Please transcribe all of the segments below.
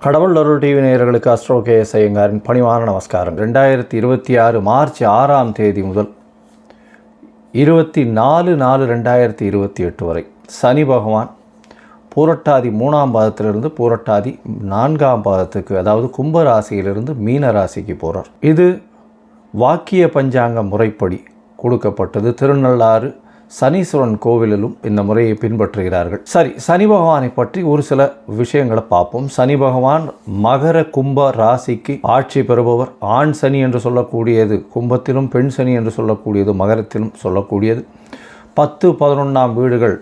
கடவுள் அருள் டிவி நேயர்களுக்கு astro KS ஐயங்காரின் பணிவான நமஸ்காரம். 2026 மார்ச் 6ஆம் தேதி முதல் 24/4/2028 வரை சனி பகவான் பூரட்டாதி 3ஆம் பாதத்திலிருந்து பூரட்டாதி 4ஆம் பாதத்துக்கு, அதாவது கும்ப ராசியிலிருந்து மீன ராசிக்கு போகிறார். இது வாக்கிய பஞ்சாங்க முறைப்படி கொடுக்கப்பட்டது. திருநள்ளாறு சனீஸ்வரன் கோவிலிலும் இந்த முறையை பின்பற்றுகிறார்கள். சரி, சனி பகவானை பற்றி ஒரு சில விஷயங்களை பார்ப்போம். சனி பகவான் மகர கும்ப ராசிக்கு ஆட்சி பெறுபவர். ஆண் சனி என்று சொல்லக்கூடியது கும்பத்திலும், பெண் சனி என்று சொல்லக்கூடியது மகரத்திலும் சொல்லக்கூடியது. 10-11ஆம் வீடுகள்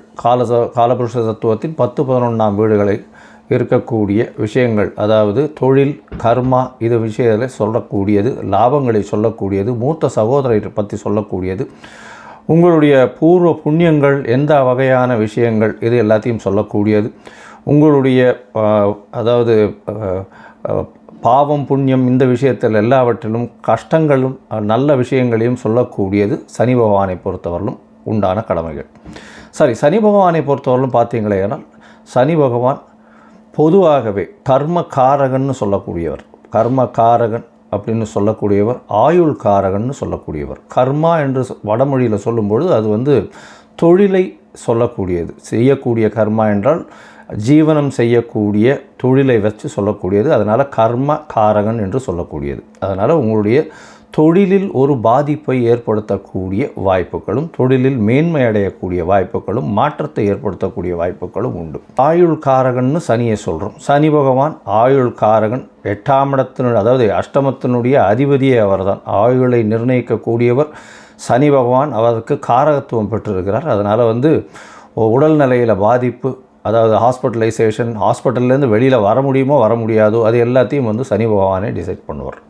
காலபுருஷ தத்துவத்தின் 10-11ஆம் வீடுகளை இருக்கக்கூடிய விஷயங்கள், அதாவது தொழில், கர்மா, இது விஷயங்களை சொல்லக்கூடியது, லாபங்களை சொல்லக்கூடியது, மூத்த சகோதரரை பற்றி சொல்லக்கூடியது, உங்களுடைய பூர்வ புண்ணியங்கள், எந்த வகையான விஷயங்கள், இது எல்லாத்தையும் சொல்லக்கூடியது. உங்களுடைய அதாவது பாவம் புண்ணியம், இந்த விஷயத்தில் எல்லாவற்றிலும் கஷ்டங்களும் நல்ல விஷயங்களையும் சொல்லக்கூடியது சனி பகவானை பொறுத்தவரையிலும் உண்டான கடமைகள். சரி, சனி பகவானை பொறுத்தவரையிலும் பார்த்தீங்களேனால் சனி பகவான் பொதுவாகவே கர்மகாரகன்னு சொல்லக்கூடியவர். கர்மகாரகன் அப்படின்னு சொல்லக்கூடியவர், ஆயுள் காரகன்னு சொல்லக்கூடியவர். கர்மா என்று வடமொழியில் சொல்லும்பொழுது அது தொழிலை சொல்லக்கூடியது. செய்யக்கூடிய கர்மா என்றால் ஜீவனம் செய்யக்கூடிய தொழிலை வச்சு சொல்லக்கூடியது. அதனால் கர்ம காரகன் என்று சொல்லக்கூடியது. அதனால் உங்களுடைய தொழிலில் ஒரு பாதிப்பை ஏற்படுத்தக்கூடிய வாய்ப்புகளும், தொழிலில் மேன்மை அடையக்கூடிய வாய்ப்புகளும், மாற்றத்தை ஏற்படுத்தக்கூடிய வாய்ப்புகளும் உண்டு. ஆயுள் காரகன்னு சனியை சொல்கிறோம். சனி பகவான் ஆயுள் காரகன். 8ஆம் இடத்தினுடைய, அதாவது அஷ்டமத்தினுடைய அதிபதியே அவர் தான். ஆயுளை நிர்ணயிக்கக்கூடியவர் சனி பகவான். அவருக்கு காரகத்துவம் பெற்றிருக்கிறார். அதனால் உடல்நிலையில் பாதிப்பு, அதாவது ஹாஸ்பிட்டலைசேஷன், ஹாஸ்பிட்டல்லேருந்து வெளியில் வர முடியுமோ வர முடியாதோ, அது எல்லாத்தையும் சனி பகவானே டிசைட் பண்ணுவார்.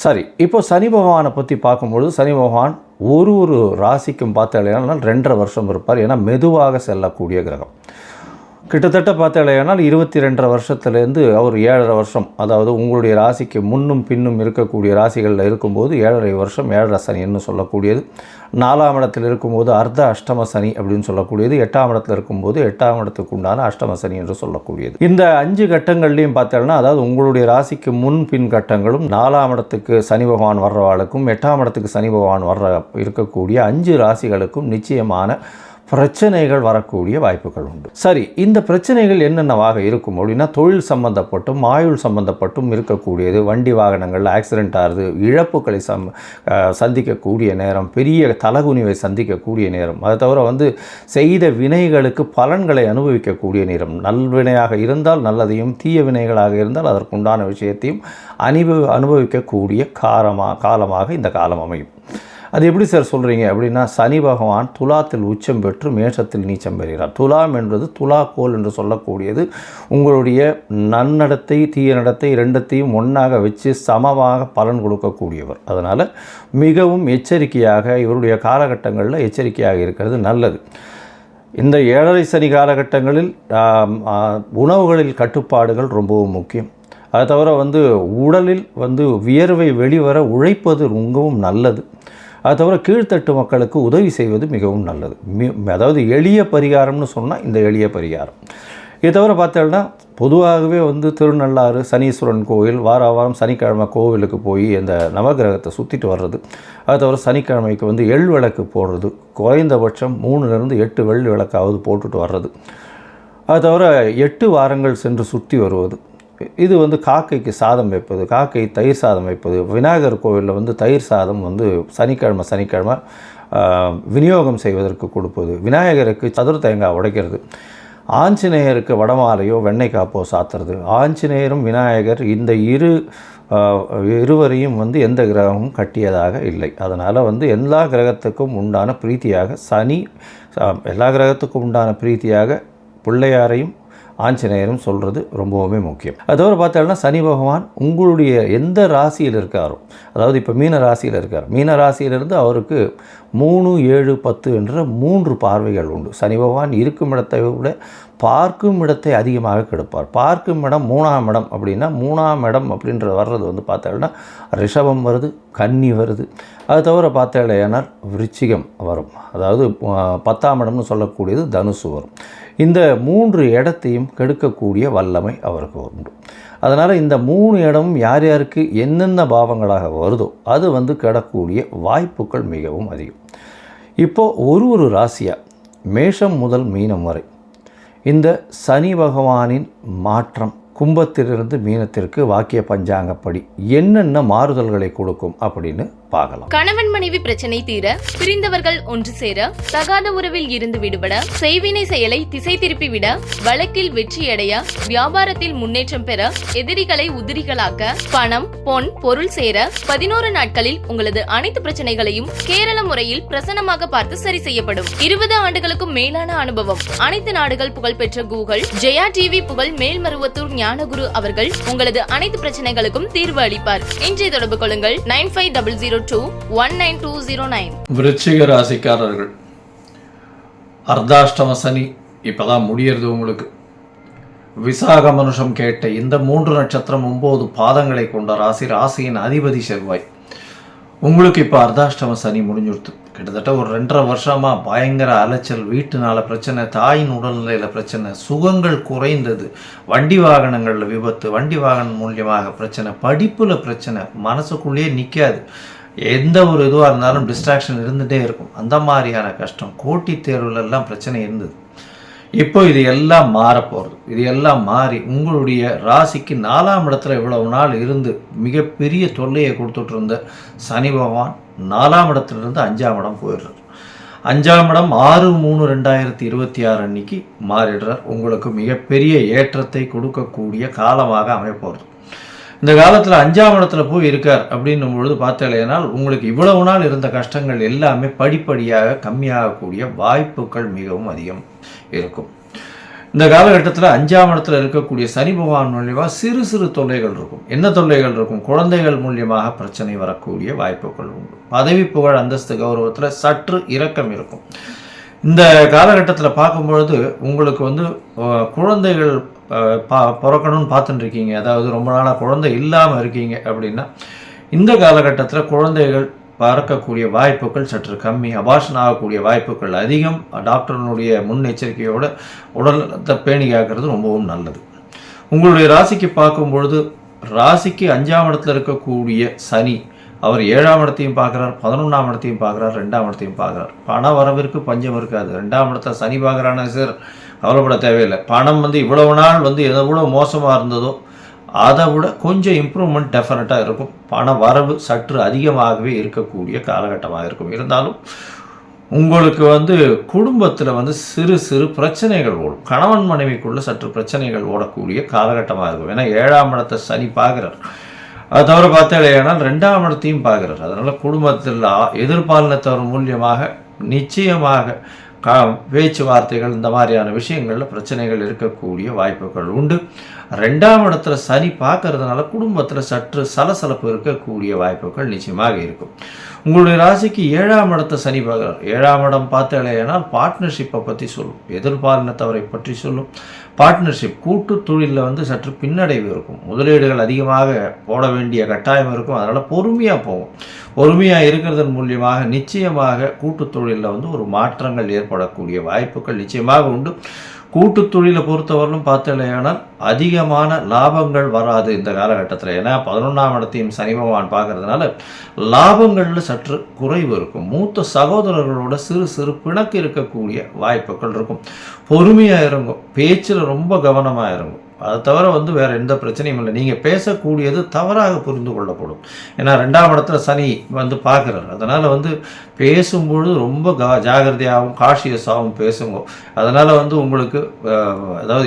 சரி, இப்போ சனி பகவானை பற்றி பார்க்கும்பொழுது சனி பகவான் ஒரு ராசிக்கும் பார்த்தாலேனால் 2.5 வருஷம் இருப்பார். ஏன்னா மெதுவாக செல்லக்கூடிய கிரகம். கிட்டத்தட்ட பார்த்தாலேனால் 22.5 வருஷத்துலேருந்து அவர் 7.5 வருஷம், அதாவது உங்களுடைய ராசிக்கு முன்னும் பின்னும் இருக்கக்கூடிய ராசிகளில் இருக்கும்போது 7.5 வருஷம் 7.5 சனின்னு சொல்லக்கூடியது. 4ஆம் இடத்தில் இருக்கும்போது அர்த்த அஷ்டம சனி அப்படின்னு சொல்லக்கூடியது. 8ஆம் இடத்தில் இருக்கும்போது 8ஆம் இடத்துக்கு உண்டான அஷ்டம சனி என்று சொல்லக்கூடியது. இந்த 5 கட்டங்கள்லையும் பார்த்தோம்னா, அதாவது உங்களுடைய ராசிக்கு முன் பின் கட்டங்களும், 4ஆம் இடத்துக்கு சனி பகவான் வர்றவாளுக்கும் 8ஆம் இடத்துக்கு சனி பகவான் இருக்கக்கூடிய 5 ராசிகளுக்கும் நிச்சயமான பிரச்சனைகள் வரக்கூடிய வாய்ப்புகள் உண்டு. சரி, இந்த பிரச்சனைகள் என்னென்னவாக இருக்கும் அப்படின்னா, தொழில் சம்பந்தப்பட்டும் ஆயுள் சம்பந்தப்பட்டும் இருக்கக்கூடியது. வண்டி வாகனங்கள் ஆக்சிடென்ட் ஆகுது, இழப்புகளை சந்திக்கக்கூடிய நேரம், பெரிய தலகுனிவை சந்திக்கக்கூடிய நேரம். அதை தவிர செய்த வினைகளுக்கு பலன்களை அனுபவிக்கக்கூடிய நேரம். நல்வினையாக இருந்தால் நல்லதையும், தீய வினைகளாக இருந்தால் அதற்குண்டான விஷயத்தையும் அனுபவிக்கக்கூடிய காலமாக இந்த காலம் அமையும். அது எப்படி சார் சொல்கிறீங்க அப்படின்னா, சனி பகவான் துலாத்தில் உச்சம் பெற்று மேஷத்தில் நீச்சம் பெறுகிறார். துலாம் என்பது துலாக்கோல் என்று சொல்லக்கூடியது. உங்களுடைய நன்னடத்தை தீய நடத்தை ரெண்டத்தையும் ஒன்றாக வச்சு சமமாக பலன் கொடுக்கக்கூடியவர். அதனால் மிகவும் எச்சரிக்கையாக, இவருடைய காலகட்டங்களில் எச்சரிக்கையாக இருக்கிறது நல்லது. இந்த 7.5 சனி காலகட்டங்களில் உணவுகளில் கட்டுப்பாடுகள் ரொம்பவும் முக்கியம். அது தவிர உடலில் வியர்வை வெளிவர உழைப்பது ரொம்பவும் நல்லது. அது தவிர கீழ்த்தட்டு மக்களுக்கு உதவி செய்வது மிகவும் நல்லது. அதாவது எளிய பரிகாரம்னு சொன்னால் இந்த எளிய பரிகாரம். இதை தவிர பார்த்தோம்னா, பொதுவாகவே திருநள்ளாறு சனீஸ்வரன் கோவில் வாரம் சனிக்கிழமை கோவிலுக்கு போய் அந்த நவகிரகத்தை சுற்றிட்டு வர்றது. அது தவிர சனிக்கிழமைக்கு எள் விளக்கு போடுறது, குறைந்தபட்சம் 3லிருந்து 8 வெள்ளி விளக்காவது போட்டுட்டு வர்றது. அது தவிர 8 வாரங்கள் சென்று சுற்றி வருவது. இது காக்கைக்கு சாதம் வைப்பது, காக்கை தயிர் சாதம் வைப்பது. விநாயகர் கோவிலில் தயிர் சாதம் சனிக்கிழமை விநியோகம் செய்வதற்கு கொடுப்பது. விநாயகருக்கு சதுர தேங்காய் உடைக்கிறது. ஆஞ்சநேயருக்கு வடமாலையோ வெண்ணெய் காப்போ சாத்துறது. ஆஞ்சநேயரும் விநாயகர் இந்த இருவரையும் எந்த கிரகமும் கட்டியதாக இல்லை. அதனால் எல்லா கிரகத்துக்கும் உண்டான பிரீத்தியாக எல்லா கிரகத்துக்கும் உண்டான பிரீத்தியாக பிள்ளையாரையும் ஆஞ்சநேயரும் சொல்கிறது ரொம்பவுமே முக்கியம். அது தவிர பார்த்தோம்னா, சனி பகவான் உங்களுடைய எந்த ராசியில் இருக்காரோ, அதாவது இப்போ மீன ராசியில் இருக்கார், மீன ராசியிலிருந்து அவருக்கு 3, 7, 10 என்ற 3 பார்வைகள் உண்டு. சனி பகவான் இருக்கும் இடத்தை விட பார்க்கும் இடத்தை அதிகமாக கெடுப்பார். பார்க்கும் இடம் 3ஆம் இடம் அப்படின்னா, 3ஆம் இடம் அப்படின்றது வர்றது பார்த்தோம்னா ரிஷபம் வருது, கன்னி வருது. அது தவிர பார்த்தேனால் விருச்சிகம் வரும். அதாவது 10ஆம் இடம்னு சொல்லக்கூடியது தனுசு வரும். இந்த 3 இடத்தையும் கெடுக்கக்கூடிய வல்லமை அவருக்கு உண்டு. அதனால் இந்த 3 இடமும் யார் யாருக்கு என்னென்ன பாவங்களாக வருதோ அது கெடக்கூடிய வாய்ப்புகள் மிகவும் அதிகம். இப்போது ஒரு ராசியாக மேஷம் முதல் மீனம் வரை இந்த சனி பகவானின் மாற்றம் கும்பத்திலிருந்து மீனத்திற்கு வாக்கிய பஞ்சாங்கப்படி என்னென்ன மாறுதல்களை கொடுக்கும் அப்படின்னு பார்க்கலாம். கணவன் மனைவி பிரச்சனை தீர, பிரிந்தவர்கள் ஒன்று சேர, தகாத உறவில் இருந்து விடுபட, செய்வினை செயலை திசை திருப்பி விட, வழக்கில் வெற்றியடைய, வியாபாரத்தில் முன்னேற்றம் பெற, எதிரிகளை உதிரிகளாக்க, பணம் பொன் பொருள் சேர 11 நாட்களில் உங்களது அனைத்து பிரச்சனைகளையும் கேரள முறையில் பிரசன்னமாக பார்த்து சரி செய்யப்படும். 20 ஆண்டுகளுக்கும் மேலான அனுபவம், அனைத்து நாடுகள் புகழ்பெற்ற கூகுள் ஜெயா டிவி புகழ் மேல்மருவத்தூர் ஞானகுரு அவர்கள் உங்களது அனைத்து பிரச்சனைகளுக்கும் தீர்வு அளிப்பார். இன்றைய தொடர்பு கொள்ளுங்கள் 9500219209. விருச்சிக ராசிக்காரர்கள், அர்த்தாஷ்டம சனி இப்பதான் முடியறது. உங்களுக்கு விசாக மனுஷம் கேட்ட இந்த 3 நட்சத்திரம் 9 பாதங்களை கொண்ட ராசியின் அதிபதி செவ்வாய். உங்களுக்கு இப்போ அர்த்தாஷ்டம சனி முடிஞ்சுடுத்து. கிட்டத்தட்ட ஒரு 2.5 வருஷமாக பயங்கர அலைச்சல், வீட்டுனால பிரச்சனை, தாயின் உடல்நிலையில் பிரச்சனை, சுகங்கள் குறைந்தது, வண்டி வாகனங்களில் விபத்து, வண்டி வாகனம் மூலியமாக பிரச்சனை, படிப்பில் பிரச்சனை, மனசுக்குள்ளேயே நிற்காது. எந்த ஒரு இதுவாக இருந்தாலும் டிஸ்ட்ராக்ஷன் இருந்துகிட்டே இருக்கும். அந்த மாதிரியான கஷ்டம், போட்டித் தேர்வுலெல்லாம் பிரச்சனை இருந்தது. இப்போ இது எல்லாம் மாறப்போகிறது. இது எல்லாம் மாறி உங்களுடைய ராசிக்கு 4ஆம் இடத்துல இவ்வளவு நாள் இருந்து மிகப்பெரிய தொல்லையை கொடுத்துட்டு இருந்த சனி பகவான் 4ஆம் இடத்துலேருந்து 5ஆம் இடம் போயிடுறார். 5ஆம் இடம் 6/3/2026 அன்னைக்கு மாறிடுறார். உங்களுக்கு மிகப்பெரிய ஏற்றத்தை கொடுக்கக்கூடிய காலமாக அமைப்போகிறது. இந்த காலத்தில் 5ஆம் இடத்துல போய் இருக்கார் அப்படின்னும் பொழுது பார்த்தாலேனால் உங்களுக்கு இவ்வளவு நாள் இருந்த கஷ்டங்கள் எல்லாமே படிப்படியாக கம்மியாகக்கூடிய வாய்ப்புகள் மிகவும் அதிகம் இருக்கும். இந்த காலகட்டத்தில் 5ஆம் இடத்துல இருக்கக்கூடிய சனி பகவான் மூலியமாக சிறு சிறு தொல்லைகள் இருக்கும். என்ன தொல்லைகள் இருக்கும்? குழந்தைகள் மூலியமாக பிரச்சனை வரக்கூடிய வாய்ப்புகள் உண்டு. பதவி புகழ் அந்தஸ்து கௌரவத்தில் சற்று இரக்கம் இருக்கும். இந்த காலகட்டத்தில் பார்க்கும்பொழுது உங்களுக்கு குழந்தைகள் பிறக்கணும்னு பார்த்துட்டு இருக்கீங்க, அதாவது ரொம்ப நாளாக குழந்தை இல்லாமல் இருக்கீங்க அப்படின்னா இந்த காலகட்டத்தில் குழந்தைகள் பறக்கக்கூடிய வாய்ப்புகள் சற்று கம்மி, அபார்ஷன் ஆகக்கூடிய வாய்ப்புகள் அதிகம். டாக்டர்னுடைய முன்னெச்சரிக்கையோடு உடல்நலத்தை பேணி காக்கிறது ரொம்பவும் நல்லது. உங்களுடைய ராசிக்கு பார்க்கும்பொழுது ராசிக்கு 5ஆம் இடத்துல இருக்கக்கூடிய சனி அவர் 7ஆம் இடத்தையும் பார்க்குறார், 11ஆம் இடத்தையும் பார்க்குறார், 2ஆம் இடத்தையும் பார்க்குறார். பண வரவிற்கு பஞ்சம் இருக்காது. 2ஆம் இடத்தை சனி பார்க்குறானா சார், கவலைப்பட தேவையில்லை. பணம் இவ்வளவு நாள் எவ்வளோ மோசமாக இருந்ததோ அதை விட கொஞ்சம் இம்ப்ரூவ்மெண்ட் டெஃபினட்டாக இருக்கும். பண வரவு சற்று அதிகமாகவே இருக்கக்கூடிய காலகட்டமாக இருக்கும். இருந்தாலும் உங்களுக்கு குடும்பத்தில் சிறு சிறு பிரச்சனைகள் ஓடும். கணவன் மனைவிக்குள்ளே சற்று பிரச்சனைகள் ஓடக்கூடிய காலகட்டமாக இருக்கும். ஏன்னா 7ஆம் இடத்தை சனி பார்க்குறார். அதை தவிர பார்த்தாலேனால் 2ஆம் இடத்தையும் பார்க்குறார். அதனால் குடும்பத்தில் எதிர்பாலினத்தவர் மூலியமாக நிச்சயமாக பேச்சுவார்த்தைகள் இந்த மாதிரியான விஷயங்களில் பிரச்சனைகள் இருக்கக்கூடிய வாய்ப்புகள் உண்டு. 2ஆம் இடத்துல சனி பார்க்கறதுனால குடும்பத்தில் சற்று சலசலப்பு இருக்கக்கூடிய வாய்ப்புகள் நிச்சயமாக இருக்கும். உங்களுடைய ராசிக்கு 7ஆம் இடத்தை சனி பார்க்குறார். 7ஆம் இடம் பார்த்தாலேனால் பார்ட்னர்ஷிப்பை பற்றி சொல்லும், எதிர்பாலினத்தவரை பற்றி சொல்லும். பார்ட்னர்ஷிப் கூட்டு தொழிலில் சற்று பின்னடைவு இருக்கும். முதலீடுகள் அதிகமாக போட வேண்டிய கட்டாயம் இருக்கும். அதனால் பொறுமையாக போகும். பொறுமையாக இருக்கிறதன் மூலியமாக நிச்சயமாக கூட்டு தொழிலில் ஒரு மாற்றங்கள் ஏற்படக்கூடிய வாய்ப்புகள் நிச்சயமாக உண்டு. கூட்டு தொழிலை பொறுத்தவரையிலும் பார்த்தாலேயானால் அதிகமான லாபங்கள் வராது இந்த காலகட்டத்தில். ஏன்னா 11ஆம் இடத்தையும் சனி பகவான் பார்க்கறதுனால லாபங்களில் சற்று குறைவு இருக்கும். மூத்த சகோதரர்களோட சிறு சிறு பிணக்கு இருக்கக்கூடிய வாய்ப்புகள் இருக்கும். பொறுமையாக இருங்கும், பேச்சில் ரொம்ப கவனமாக இருங்கும். அதை தவிர வேறு எந்த பிரச்சனையும் இல்லை. நீங்கள் பேசக்கூடியது தவறாக புரிந்து கொள்ளப்படும். ஏன்னா 2ஆம் இடத்துல சனி பார்க்குறாரு. அதனால் பேசும்பொழுது ரொம்ப ஜாகிரதையாகவும் காஷியஸாகவும் பேசுங்க. அதனால் உங்களுக்கு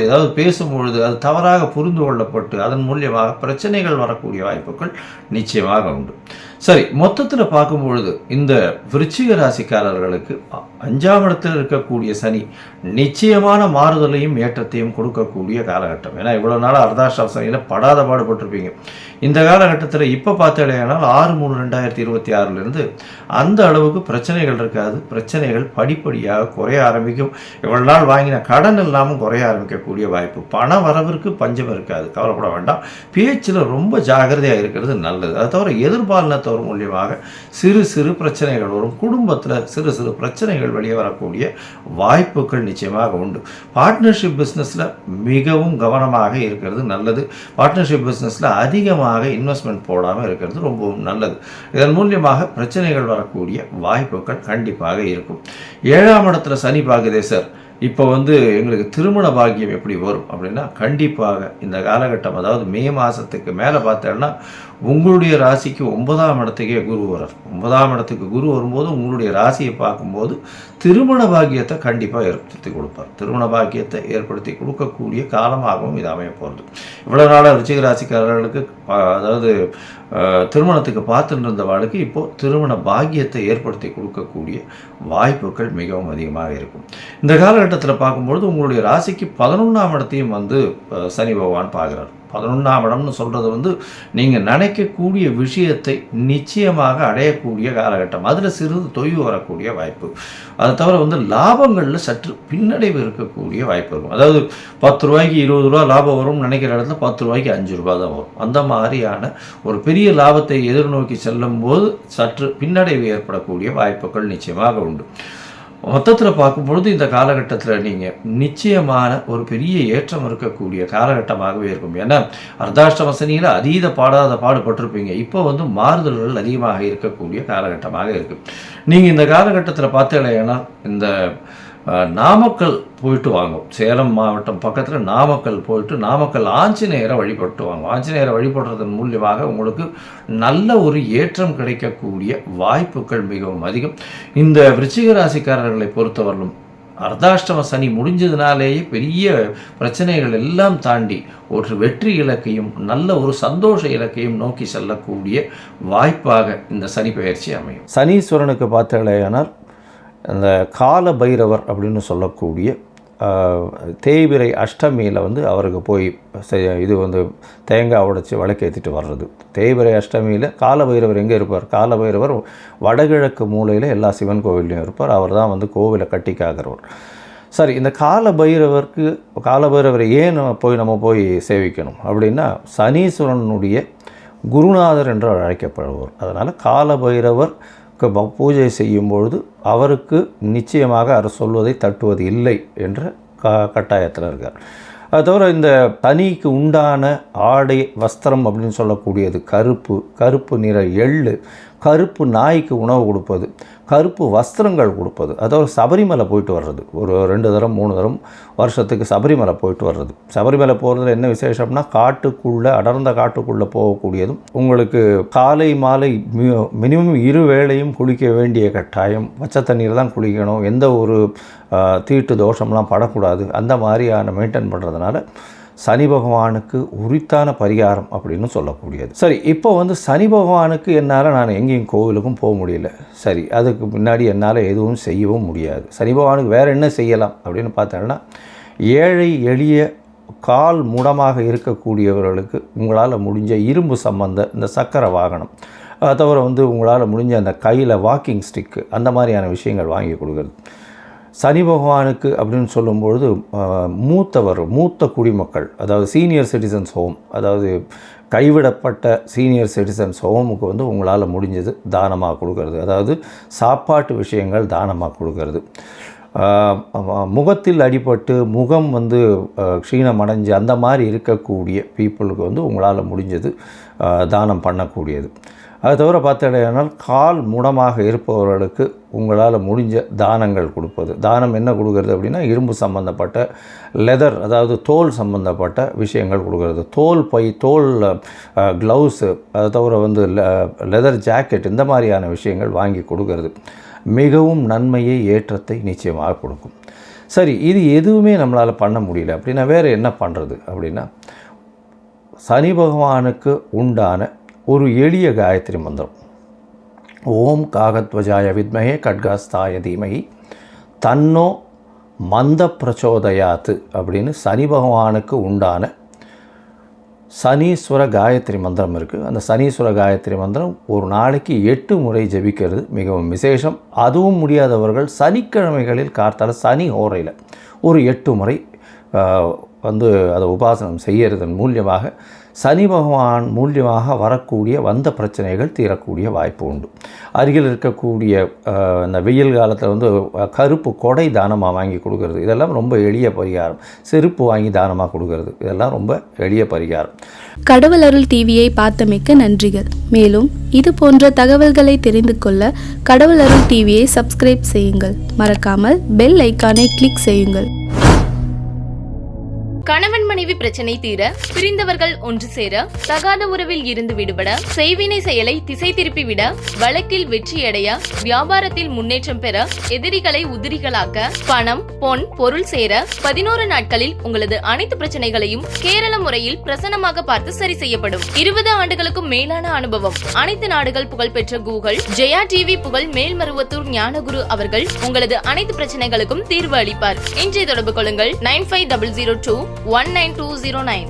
ஏதாவது பேசும்பொழுது அது தவறாக புரிந்து கொள்ளப்பட்டு அதன் மூலியமாக பிரச்சனைகள் வரக்கூடிய வாய்ப்புகள் நிச்சயமாக உண்டு. சரி, மொத்தத்தில் பார்க்கும்பொழுது இந்த விருச்சிக ராசிக்காரர்களுக்கு 5ஆம் இடத்தில் இருக்கக்கூடிய சனி நிச்சயமான மாறுதலையும் ஏற்றத்தையும் கொடுக்கக்கூடிய காலகட்டம். ஏன்னா இவ்வளோ நாள் அர்த்தாஷ்டம சனியில் படாத பாடுபட்டிருப்பீங்க. இந்த காலகட்டத்தில் இப்போ பார்த்தீங்கன்னா 6/3/2026 அந்த அளவுக்கு பிரச்சனைகள் இருக்காது. பிரச்சனைகள் படிப்படியாக குறைய ஆரம்பிக்கும். இவ்வளவு நாள் வாங்கின கடன் இல்லாமல் குறைய ஆரம்பிக்கக்கூடிய வாய்ப்பு. பண வரவிற்கு பஞ்சம் இருக்காது, கவலைப்பட வேண்டாம். பேச்சில் ரொம்ப ஜாகிரதையாக இருக்கிறது நல்லது. அதை தவிர எதிர்பாலினத்தவர் மூலியமாக சிறு சிறு பிரச்சனைகள் வரும். குடும்பத்தில் சிறு சிறு பிரச்சனைகள் வெளியே வரக்கூடிய வாய்ப்புகள் நிச்சயமாக உண்டு. பார்ட்னர்ஷிப் பிஸ்னஸில் மிகவும் கவனமாக இருக்கிறது நல்லது. பார்ட்னர்ஷிப் பிஸ்னஸில் அதிகமாக இன்வெஸ்ட்மெண்ட் போடாமல் இருக்கிறது ரொம்பவும் நல்லது. இதன் மூலியமாக பிரச்சனைகள் வரக்கூடிய வாய்ப்புகள் கண்டிப்பாக இருக்கும். 7ஆம் இடத்துல சனி பாக்குதே சார், இப்போ எங்களுக்கு திருமண பாக்கியம் எப்படி வரும் அப்படின்னா, கண்டிப்பாக இந்த காலகட்டம், அதாவது மே மாதத்துக்கு மேலே பார்த்தோன்னா உங்களுடைய ராசிக்கு 9ஆம் இடத்துக்கே குரு வரார். 9ஆம் இடத்துக்கு குரு வரும்போது உங்களுடைய ராசியை பார்க்கும்போது திருமண பாக்கியத்தை கண்டிப்பாக ஏற்படுத்தி கொடுப்பார். திருமண பாக்கியத்தை ஏற்படுத்தி கொடுக்கக்கூடிய காலமாகவும் இது அமைய போகிறது. இவ்வளோ நாளாக ரிச்சிக ராசிக்காரர்களுக்கு அதாவது திருமணத்துக்கு பார்த்துட்டு இருந்தவாளுக்கு இப்போது திருமண பாக்கியத்தை ஏற்படுத்தி கொடுக்கக்கூடிய வாய்ப்புகள் மிகவும் அதிகமாக இருக்கும். இந்த காலகட்டத்தில் பார்க்கும்பொழுது உங்களுடைய ராசிக்கு 11ஆம் இடத்தையும் சனி பகவான் பார்க்குறார். 11ஆம் இடம்னு சொல்கிறது நீங்கள் நினைக்கக்கூடிய விஷயத்தை நிச்சயமாக அடையக்கூடிய காலகட்டம். அதில் சிறிது தொய்வு வரக்கூடிய வாய்ப்பு. அதை தவிர லாபங்களில் சற்று பின்னடைவு இருக்கக்கூடிய வாய்ப்பு இருக்கும். அதாவது 10 ரூபாய்க்கு 20 ரூபா லாபம் வரும்னு நினைக்கிற இடத்துல 10 ரூபாய்க்கு 5 ரூபா தான் வரும். அந்த மாதிரியான ஒரு பெரிய லாபத்தை எதிர்நோக்கி செல்லும் போது சற்று பின்னடைவு ஏற்படக்கூடிய வாய்ப்புகள் நிச்சயமாக உண்டு. மொத்தத்தில் பார்க்கும்பொழுது இந்த காலகட்டத்தில் நீங்கள் நிச்சயமான ஒரு பெரிய ஏற்றம் இருக்கக்கூடிய காலகட்டமாகவே இருக்கும். ஏன்னா அர்த்தாஷ்டம சனியில் அதீத பாடுபட்டிருப்பீங்க. இப்போ மாறுதல்கள் அதிகமாக இருக்கக்கூடிய காலகட்டமாக இருக்குது. நீங்கள் இந்த காலகட்டத்தில் பார்த்தீங்கன்னா இந்த நாமக்கல் போயிட்டு வாங்கும். சேலம் மாவட்டம் பக்கத்தில் நாமக்கல் போயிட்டு நாமக்கல் ஆஞ்சநேயரை வழிபட்டு வாங்கும். ஆஞ்சநேயரை வழிபடுறதன் மூலியமாக உங்களுக்கு நல்ல ஒரு ஏற்றம் கிடைக்கக்கூடிய வாய்ப்புகள் மிகவும் அதிகம். இந்த விருச்சிக ராசிக்காரர்களை பொறுத்தவரையிலும் அர்த்தாஷ்டம சனி முடிஞ்சதுனாலேயே பெரிய பிரச்சனைகள் எல்லாம் தாண்டி ஒரு வெற்றி இலக்கையும் நல்ல ஒரு சந்தோஷ இலக்கையும் நோக்கி செல்லக்கூடிய வாய்ப்பாக இந்த சனி பயிற்சி அமையும். சனீஸ்வரனுக்கு பார்த்தீங்கன்னா அந்த கால பைரவர் அப்படின்னு சொல்லக்கூடிய தேய்பிறை அஷ்டமியில் அவருக்கு போய் இது தேங்காய் உடைச்சி விளக்கேற்றிட்டு வர்றது. தேய்பிறை அஷ்டமியில் கால பைரவர் எங்கே இருப்பார்? கால பைரவர் வடகிழக்கு மூலையில் எல்லா சிவன் கோவில்லையும் இருப்பார். அவர் தான் கோவிலை கட்டி காக்கிறவர். சரி, இந்த கால பைரவரை ஏன் நம்ம போய் சேவிக்கணும் அப்படின்னா, சனீஸ்வரனுடைய குருநாதர் என்று அழைக்கப்படுவார். அதனால் கால பைரவர் பூஜை செய்யும்பொழுது அவருக்கு நிச்சயமாக அவர் சொல்வதை தட்டுவது இல்லை என்ற கட்டாயத்தில் இருக்கார். அது தவிர இந்த தனிக்கு உண்டான ஆடை வஸ்திரம் அப்படின்னு சொல்லக்கூடியது கருப்பு நிற எள்ளு, கருப்பு நாய்க்கு உணவு கொடுப்பது, கருப்பு வஸ்திரங்கள் கொடுப்பது. அதாவது சபரிமலை போயிட்டு வர்றது, ஒரு 2 தரம் 3 தரம் வருஷத்துக்கு சபரிமலை போயிட்டு வர்றது. சபரிமலை போகிறதுல என்ன விசேஷம்னா, அடர்ந்த காட்டுக்குள்ளே போகக்கூடியதும், உங்களுக்கு காலை மாலை மினிமம் 2 வேளையும் குளிக்க வேண்டிய கட்டாயம். பச்சை தண்ணீர் தான் குளிக்கணும். எந்த ஒரு தீட்டு தோஷம்லாம் படக்கூடாது. அந்த மாதிரியான மெயின்டைன் பண்ணுறதுனால சனி பகவானுக்கு உரித்தான பரிகாரம் அப்படின்னு சொல்லக்கூடியது. சரி, இப்போ சனி பகவானுக்கு என்னால் நான் எங்கேயும் கோவிலுக்கும் போக முடியல. சரி, அதுக்கு முன்னாடி என்னால் எதுவும் செய்யவும் முடியாது. சனி பகவானுக்கு வேறு என்ன செய்யலாம் அப்படின்னு பார்த்தோன்னா, ஏழை எளிய கால் முடமாக இருக்கக்கூடியவர்களுக்கு உங்களால் முடிஞ்ச இரும்பு சம்பந்த இந்த சக்கரை வாகனம், அதை தவிர உங்களால் முடிஞ்ச அந்த கையில் வாக்கிங் ஸ்டிக்கு, அந்த மாதிரியான விஷயங்கள் வாங்கி கொடுக்குறது. சனி பகவானுக்கு அப்படின்னு சொல்லும்பொழுது மூத்த குடிமக்கள், அதாவது சீனியர் சிட்டிசன்ஸ் ஹோம், அதாவது கைவிடப்பட்ட சீனியர் சிட்டிசன்ஸ் ஹோமுக்கு உங்களால் முடிஞ்சது தானமாக கொடுக்கறது. அதாவது சாப்பாட்டு விஷயங்கள் தானமாக கொடுக்கறது. முகத்தில் அடிபட்டு முகம் க்ஷீணமடைஞ்சு அந்த மாதிரி இருக்கக்கூடிய பீப்புளுக்கு உங்களால் முடிஞ்சது தானம் பண்ணக்கூடியது. அது தவிர பார்த்தீங்கன்னா, கால் முடமாக இருப்பவர்களுக்கு உங்களால் முடிஞ்ச தானங்கள் கொடுப்பது. தானம் என்ன கொடுக்கறது அப்படின்னா, இரும்பு சம்பந்தப்பட்ட லெதர், அதாவது தோல் சம்பந்தப்பட்ட விஷயங்கள் கொடுக்கறது. தோல் பை, தோல் க்ளவுஸு, அது தவிர லெதர் ஜாக்கெட், இந்த மாதிரியான விஷயங்கள் வாங்கி கொடுக்கறது மிகவும் நன்மையை ஏற்றத்தை நிச்சயமாக கொடுக்கும். சரி, இது எதுவுமே நம்மளால் பண்ண முடியல அப்படின்னா வேறு என்ன பண்ணுறது அப்படின்னா, சனி பகவானுக்கு உண்டான ஒரு எளிய காயத்ரி மந்திரம், ஓம் காகத்வஜாய வித்மஹே கட்காஸ்தாய தீமஹி தன்னோ மந்த பிரச்சோதயாத்து அப்படின்னு சனி பகவானுக்கு உண்டான சனீஸ்வர காயத்ரி மந்திரம் இருக்குது. அந்த சனீஸ்வர காயத்ரி மந்திரம் ஒரு நாளைக்கு 8 முறை ஜெபிக்கிறது மிகவும் விசேஷம். அதுவும் முடியாதவர்கள் சனிக்கிழமைகளில் கார்த்தால சனி ஹோரையில் ஒரு 8 முறை அதை உபாசனம் செய்யறதன் மூலியமாக சனி பகவான் மூலியமாக வரக்கூடிய வந்த பிரச்சனைகள் தீரக்கூடிய வாய்ப்பு உண்டு. அருகில் இருக்கக்கூடிய இந்த வெயில் காலத்தில் கருப்பு கொடை தானமாக வாங்கி கொடுக்கறது, இதெல்லாம் ரொம்ப எளிய பரிகாரம். செருப்பு வாங்கி தானமாக கொடுக்கறது, இதெல்லாம் ரொம்ப எளிய பரிகாரம். கடவுள் அருள் டிவியை பார்த்தமைக்கு நன்றிகள். மேலும் இது போன்ற தகவல்களை தெரிந்து கொள்ள கடவுள் அருள் டிவியை சப்ஸ்கிரைப் செய்யுங்கள். மறக்காமல் பெல் ஐக்கானை கிளிக் செய்யுங்கள். கணவன் மனைவி பிரச்சனை தீர, பிரிந்தவர்கள் ஒன்று சேர, தகாத உறவில் இருந்து விடுபட, செய்வினை செயலை திசை திருப்பி விட, வழக்கில் வெற்றியடைய, வியாபாரத்தில் முன்னேற்றம் பெற, எதிரிகளை உதிரிகளாக்க, பணம் பொன் பொருள் சேர 11 நாட்களில் உங்களது அனைத்து பிரச்சனைகளையும் கேரள முறையில் பிரசன்னமாக பார்த்து சரி செய்யப்படும். 20 ஆண்டுகளுக்கும் மேலான அனுபவம். அனைத்து நாடுகள் புகழ்பெற்ற கூகுள் ஜெயா டிவி புகழ் மேல்மருவத்தூர் ஞானகுரு அவர்கள் உங்களது அனைத்து பிரச்சனைகளுக்கும் தீர்வு அளிப்பார். இன்றைய தொடர்பு கொள்ளுங்கள் 9500219209.